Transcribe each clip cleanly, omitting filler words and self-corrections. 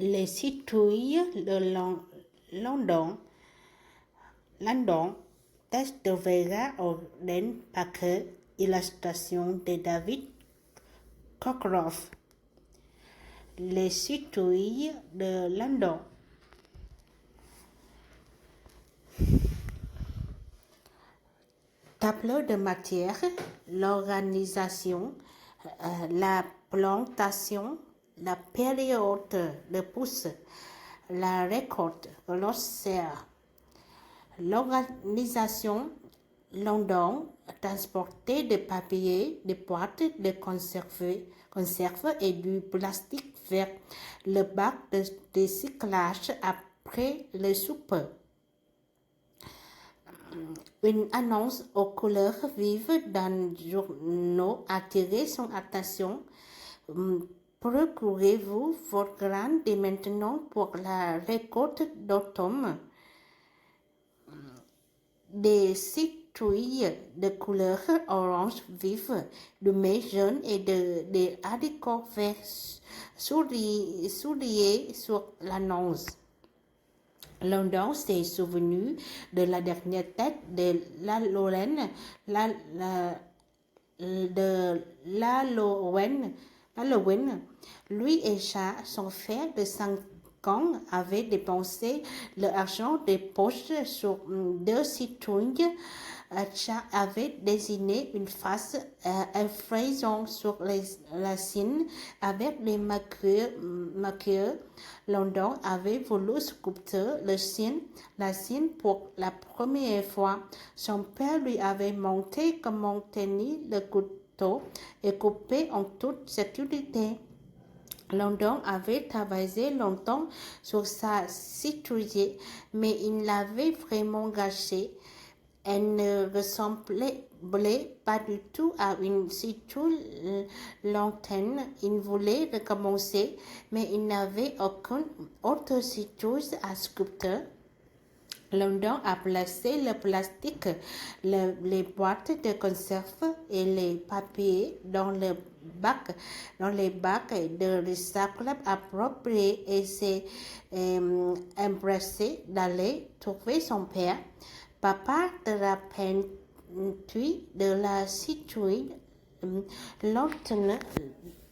Les citrouilles de London, texte de Vera Orden Parker, illustration de David Cockcroft. Les citrouilles de London. Tableau de matière, l'organisation, la plantation, la période de pousse, la récolte, l'océan. L'organisation, London, transporter des papiers, des boîtes de conserve et du plastique vers le bac de recyclage après le souper. Une annonce aux couleurs vives dans les journaux a attiré son attention. Procurez-vous votre grain dès maintenant pour la récolte d'automne. Des citrouilles de couleur orange vif, de mai jaune et des haricots verts souliers sur l'annonce. London s'est souvenu de la dernière tête de Halloween. Lui et son frère de 5 ans avaient dépensé leur argent de poche sur 2 citrouilles. Cha avait dessiné une face effrayante sur la sienne avec des maquilleurs. London avait voulu sculpter la sienne pour la première fois. Son père lui avait montré comment tenir le couteau et couper en toute sécurité. London avait travaillé longtemps sur sa citrouille, mais il l'avait vraiment gâchée. Elle ne ressemblait pas du tout à une citrouille lointaine. Il voulait recommencer, mais il n'avait aucune autre citrouille à sculpter. London a placé le plastique, les boîtes de conserve et les papiers dans les bacs de recyclage appropriés et s'est empressé d'aller trouver son père. Papa de la peinture de la citrouille, Lawton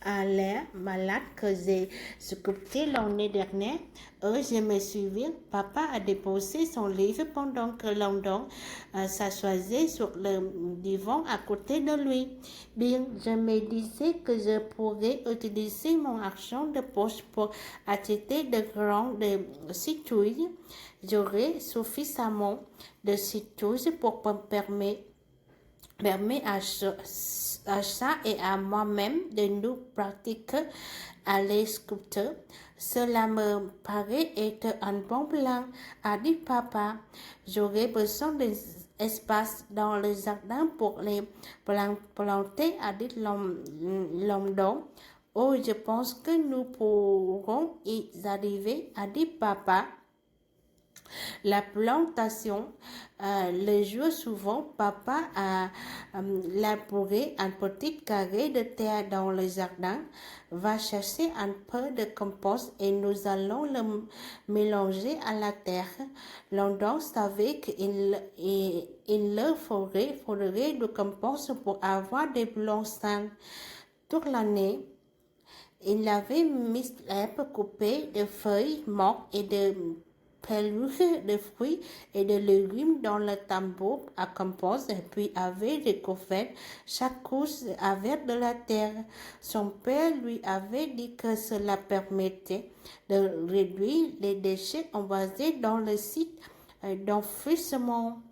a l'air malade que j'ai sculpté l'année dernière. Je me souviens, papa a déposé son livre pendant que London s'assoisait sur le divan à côté de lui. Bien, je me disais que je pourrais utiliser mon argent de poche pour acheter de grandes citrouilles. J'aurais suffisamment de citrouilles pour me permettre à ça et à moi-même de nous pratiquer à les sculpter. Cela me paraît être un bon plan, a dit papa. J'aurais besoin d'espace dans le jardin pour les planter, a dit London. Oh, je pense que nous pourrons y arriver, a dit papa. La plantation, le jour suivant, papa a labouré un petit carré de terre dans le jardin, va chercher un peu de compost et nous allons le mélanger à la terre. London savait qu'il leur faudrait du compost pour avoir des blancs sains toute l'année. Il avait mis l'herbe coupée de feuilles mortes et de peluche de fruits et de légumes dans le tambour à compost et puis avait recouvert chaque couche avec de la terre. Son père lui avait dit que cela permettait de réduire les déchets envasés dans le site d'enfouissement.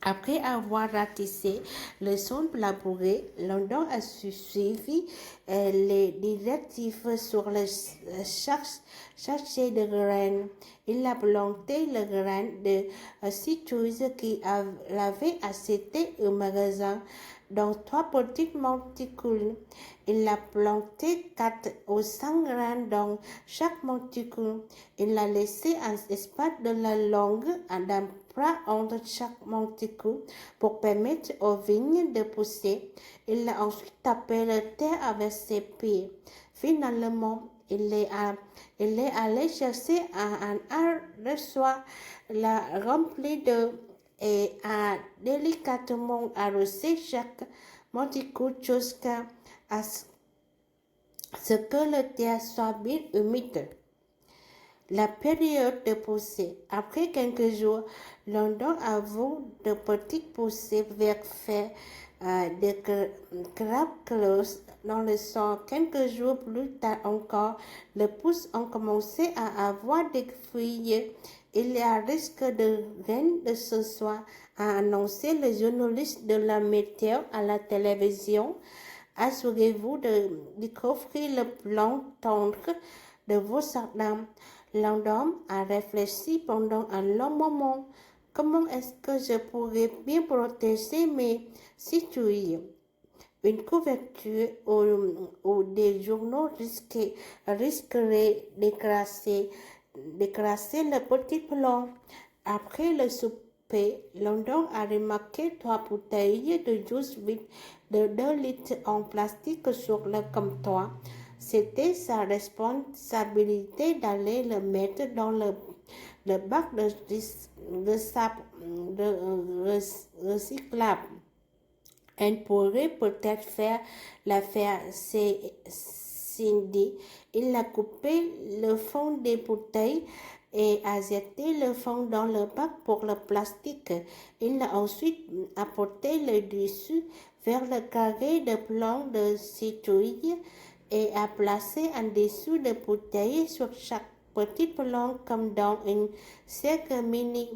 Après avoir ratissé le sol labouré, London a suivi les directives sur le sachet de graines. Il a planté le grain de citrouille qu'il avait acheté au magasin dans 3 petites monticules. Il a planté 4 ou 5 grains dans chaque monticule. Il a laissé un espace de la longue d'un bras entre chaque monticule pour permettre aux vignes de pousser. Il a ensuite tapé la terre avec ses pieds. Finalement, il est allé chercher un arrosoir, l'a rempli d'eau et a délicatement arrosé chaque monticule jusqu'à ce que le terre soit bien humide. La période de poussée. Après quelques jours, London avoue de petites poussées vers faire des crabes closes dans le sol. Quelques jours plus tard encore, les pousses ont commencé à avoir des feuilles. Il y a risque de reine de ce soir, a annoncé le journaliste de la météo à la télévision. Assurez-vous de découvrir le plan tendre de vos jardins. L'homme a réfléchi pendant un long moment. Comment est-ce que je pourrais bien protéger mes citrouilles? Une couverture ou des journaux risqueraient d'écraser le petit plan. Après le souper, London a remarqué 3 bouteilles de jus vide de 2 litres en plastique sur le comptoir. C'était sa responsabilité d'aller le mettre dans le bac de sable recyclable. Elle pourrait peut-être faire l'affaire Cindy. Il a coupé le fond des bouteilles et a jeté le fond dans le bac pour le plastique. Il a ensuite apporté le dessus vers le carré de plan de citrouille et a placé en dessous de bouteilles sur chaque petit plan comme dans une cérémonie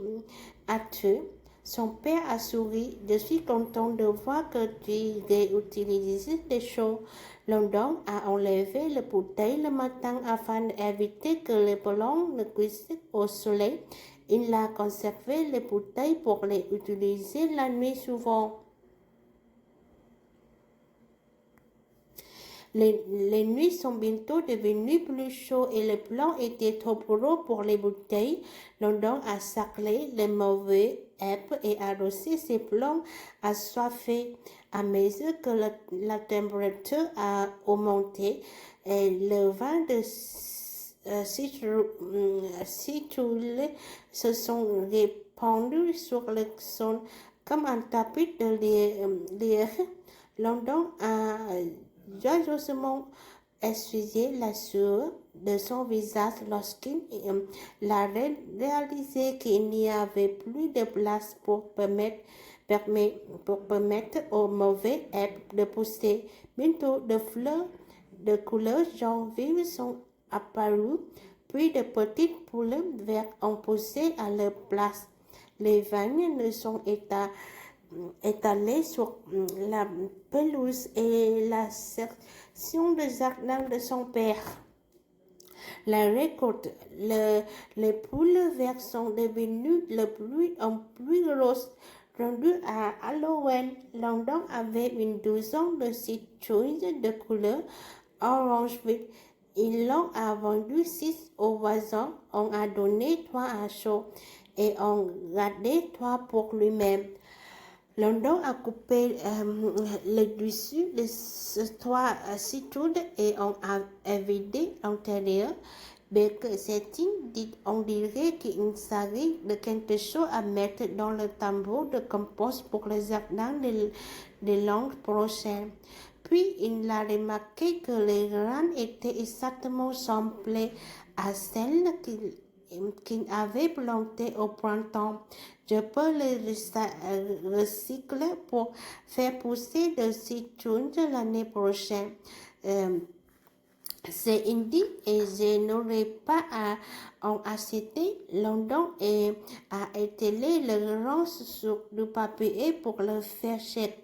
miniature. Son père a souri. Je suis content de voir que tu réutilises des choses. London a enlevé les bouteilles le matin afin d'éviter que les ballons ne cuisent au soleil. Il a conservé les bouteilles pour les utiliser la nuit souvent. Les nuits sont bientôt devenues plus chaudes et le plan était trop gros pour les bouteilles. London a saclé les mauvais herbes et arrosé ses plants assoiffés. À mesure que la température a augmenté, et le vin de citrouille se sont répandus sur le sol comme un tapis de lierre. London a joyeusement essuyé la sueur de son visage lorsqu'il a réalisé qu'il n'y avait plus de place pour permettre aux mauvais herbes de pousser. Bientôt, des fleurs de couleur jaune vive sont apparues, puis de petites poules vertes ont poussé à leur place. Les vignes ne sont étalées sur la pelouse et la section de jardin de son père. La récolte, les poules vertes sont devenues en plus grosses. Rendu à Halloween, London avait une douzaine de citrouilles de couleur orange vif. Il en a vendu 6 aux voisins, on a donné 3 à Shaw et on gardé 3 pour lui-même. London a coupé le dessus de ces 3 citrouilles et on a vidé l'intérieur. Mais que c'est dit, on dirait qu'il s'agit de quelque chose à mettre dans le tambour de compost pour le jardin de l'an prochain. Puis il a remarqué que les graines étaient exactement semblées à celles qu'il avait plantées au printemps. Je peux les recycler pour faire pousser des citrouilles l'année prochaine. C'est Indie et je n'aurais pas à en acheter. London et a étalé le grand sur du papier pour le faire sec.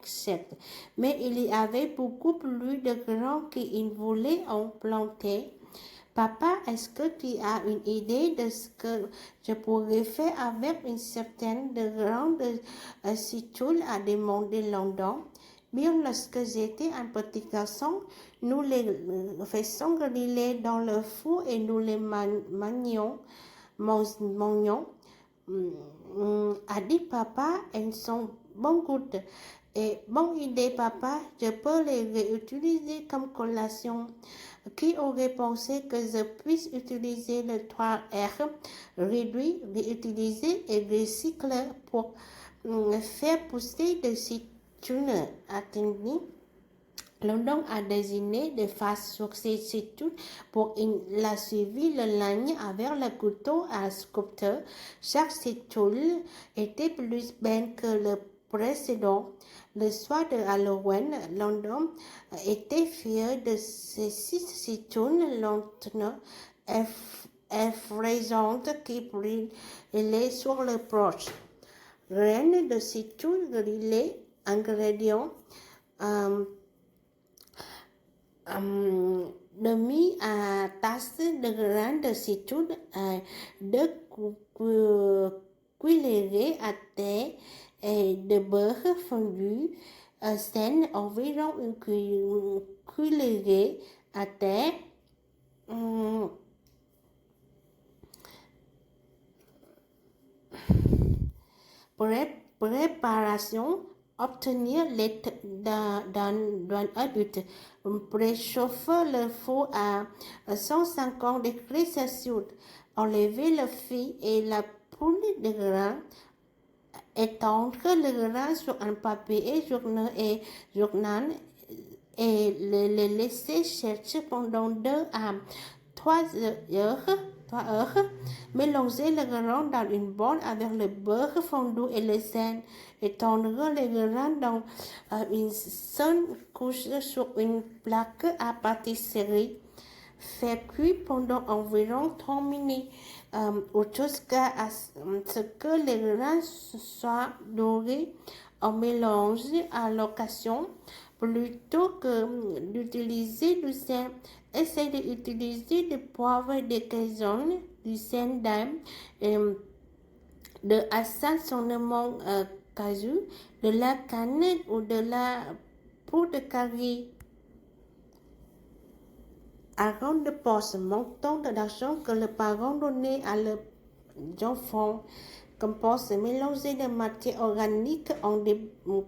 Mais il y avait beaucoup plus de grains qu'il voulait en planter. Papa, est-ce que tu as une idée de ce que je pourrais faire avec une certaine de grains de citrouille, a demandé London. Bien, lorsque j'étais un petit garçon, nous les faisons griller dans le four et nous les manions, a dit papa, elles sont bon goût. Et bonne idée, papa, je peux les réutiliser comme collation. Qui aurait pensé que je puisse utiliser le 3R, réduit, réutiliser et recycler pour faire pousser des citrouilles atteignées. London a désigné des faces sur ces citrouilles pour il a suivi le ligne avec le couteau à sculpteur. Chaque citrouille était plus belle que le précédent. Le soir de Halloween, London était fier de ses 6 citrouilles lentement effrayantes qui brillaient sur le porche. Reine de citrouilles grillées, ingrédients demi à tasse de grains de citrouille, 2 cuillerées à thé de beurre fondu, sel, environ une cuillerée à thé, préparation, obtenir l'aide d'un adulte. Préchauffer le four à 150 degrés Celsius. Enlever le fil et la poule de grains. Étendre le grain sur un papier journal et le laisser chercher pendant 2 à 3 heures. Mélanger le grain dans une bolle avec le beurre fondu et le sel. Étendre les grains dans une seule couche sur une plaque à pâtisserie. Faire cuire pendant environ 30 minutes jusqu'à ce que les grains soient dorés. On mélange à l'occasion. Plutôt que d'utiliser du sel, essayez d'utiliser du poivre de Cajun, du sel d'ail, de assaisonnement cajou, de la cannelle ou de la poudre de curry. Argent de poche, montant d'argent que le parent donnait à l'enfant. Compost, mélanger des matières organiques en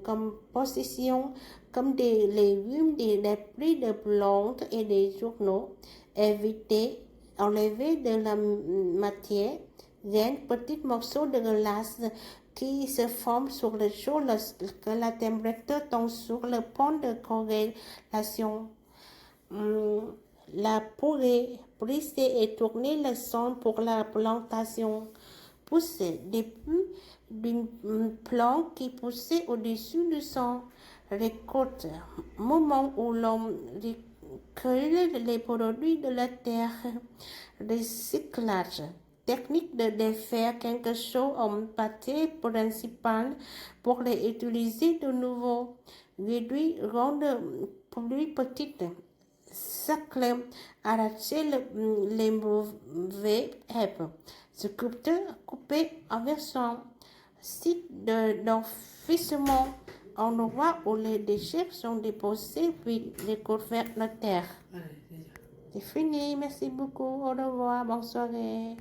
composition comme des légumes, des fruits de plantes et des journaux. Éviter, enlever de la matière, graines, petits morceaux de glace qui se forment sur le chaud lorsque la température tombe sur le point de congélation. La purée, briser et tourner le sol pour la plantation. Pousser depuis d'une plante qui poussait au-dessus du sol. Récolte, moment où l'on recueille les produits de la terre. Recyclage, technique de défaire quelque chose en matière principale pour les utiliser de nouveau. Réduire, rendre plus petite. Sacle, arracher les mauvais herbes. Sculpteur coupé en version. Site d'enfouissement, endroit où les déchets sont déposés puis recouverts de terre. C'est fini, merci beaucoup, au revoir, bonne soirée.